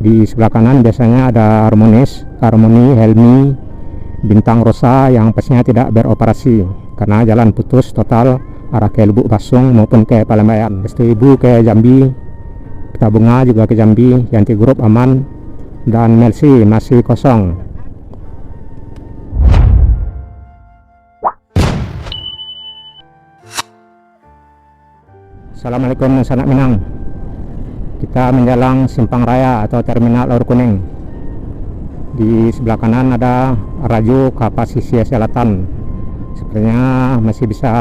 Di sebelah kanan biasanya ada Harmoni, Helmi, Bintang Rosa yang pastinya tidak beroperasi karena jalan putus total arah ke Lubuk Basung maupun ke Palembang. Restu Ibu ke Jambi, Peta Bunga juga ke Jambi, Yanti Group aman, dan Melsi masih kosong. Assalamualaikum Sanak Minang. Kita menjalang Simpang Raya atau Terminal Laur Kuning. Di sebelah kanan ada Rajo ke pesisir selatan. Sebenarnya masih bisa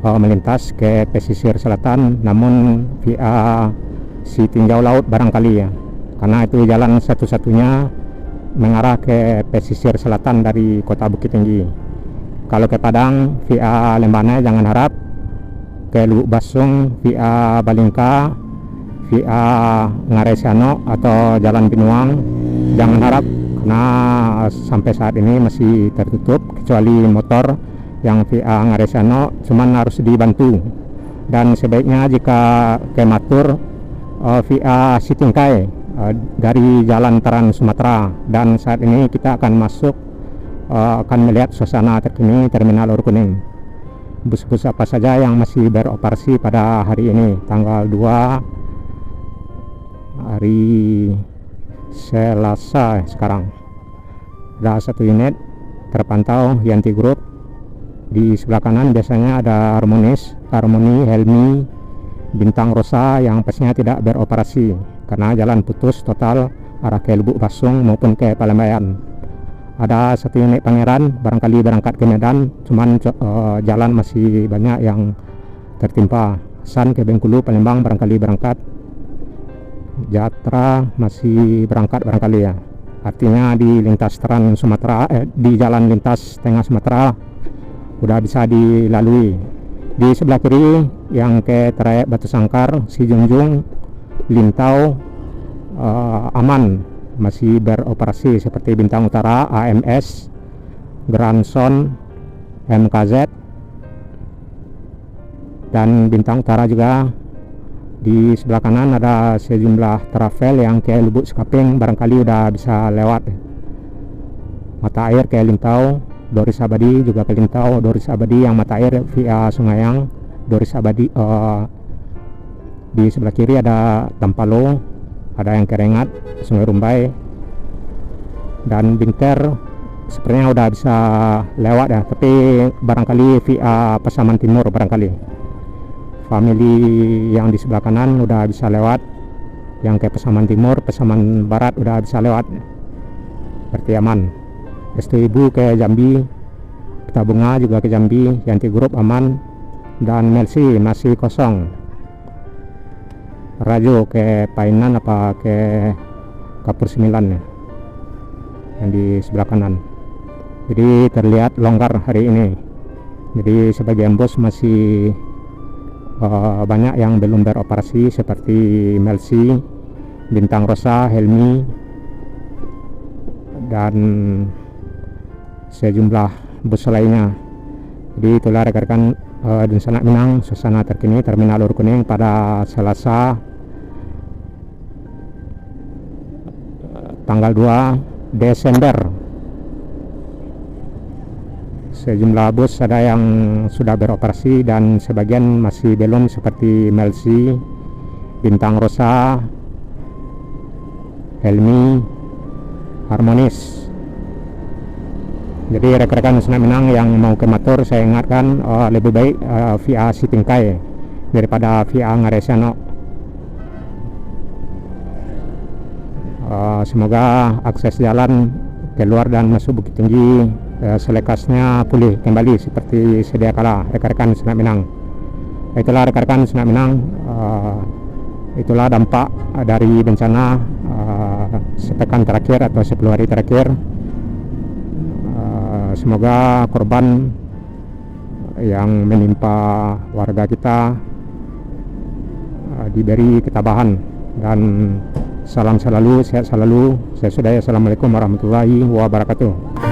melintas ke pesisir selatan, namun via si tinjau laut barangkali ya, karena itu jalan satu-satunya mengarah ke pesisir selatan dari kota Bukit Tinggi. Kalau ke Padang via Lembana jangan harap, ke Lubuk Basung via Balingka, via Ngaresiano atau Jalan Binuang jangan harap, karena sampai saat ini masih tertutup kecuali motor yang via Ngaresiano cuman harus dibantu. Dan sebaiknya jika ke Matur via Sitingkai dari Jalan Trans Sumatera. Dan saat ini kita akan masuk, akan melihat suasana terkini Terminal Laur Kuning. Bus-bus apa saja yang masih beroperasi pada hari ini, tanggal 2 hari Selasa sekarang. Ada satu unit terpantau Yanti Group. Di sebelah kanan biasanya ada Harmoni, Helmi, Bintang Rosa yang pastinya tidak beroperasi karena jalan putus total arah ke Lubuk Basung maupun ke Palembang. Ada satu unit Pangeran barangkali berangkat ke Medan, cuman jalan masih banyak yang tertimpa. San ke Bengkulu, Palembang barangkali berangkat. Jatra masih berangkat barangkali ya. Artinya di lintas Trans Sumatera, di jalan lintas tengah Sumatera udah bisa dilalui. Di sebelah kiri yang ke trayek Batu Sangkar, Sijunjung, Lintau aman, masih beroperasi seperti Bintang Utara, AMS, Grandson, MKZ, dan Bintang Utara juga. Di sebelah kanan ada sejumlah travel yang ke Lubuk Sekaping barangkali udah bisa lewat. Mata air ke Lintau, Doris Abadi juga ke Lintau, Doris Abadi yang mata air via Sungayang, Doris Abadi. Di sebelah kiri ada Tampalo, ada yang ke Rengat, Sungai Rumbai, dan Binter sepertinya udah bisa lewat ya, tapi barangkali via Pasaman Timur barangkali. Family yang di sebelah kanan udah bisa lewat, yang ke Pasaman Timur, Pasaman Barat udah bisa lewat, berarti aman. Restu Ibu ke Jambi, Peta Bunga juga ke Jambi, Yanti Group aman, dan Melsi masih kosong. Rajo ke Painan apa ke Kapur 9 ya, yang di sebelah kanan. Jadi terlihat longgar hari ini. Jadi sebagian bus masih banyak yang belum beroperasi seperti Melsi, Bintang Rosa, Helmi, dan sejumlah bus lainnya. Jadi itulah rekan-rekan dan Sanak Minang suasana terkini Terminal Laur Kuning pada Selasa tanggal 2 Desember. Sejumlah bus ada yang sudah beroperasi dan sebagian masih belum seperti Melsi, Bintang Rosa, Helmi, Harmonis. Jadi rekan-rekan Sanak Minang yang mau ke Matur, saya ingatkan lebih baik via Sitingkai daripada via Ngaresiano. Semoga akses jalan keluar dan masuk Bukit Tinggi selekasnya pulih kembali seperti sedia kala rekan-rekan Sanak Minang. Itulah rekan-rekan Sanak Minang, itulah dampak dari bencana sepekan terakhir atau 10 hari terakhir. Semoga korban yang menimpa warga kita diberi ketabahan, dan salam selalu, sehat selalu. Saya sudah. Assalamualaikum warahmatullahi wabarakatuh.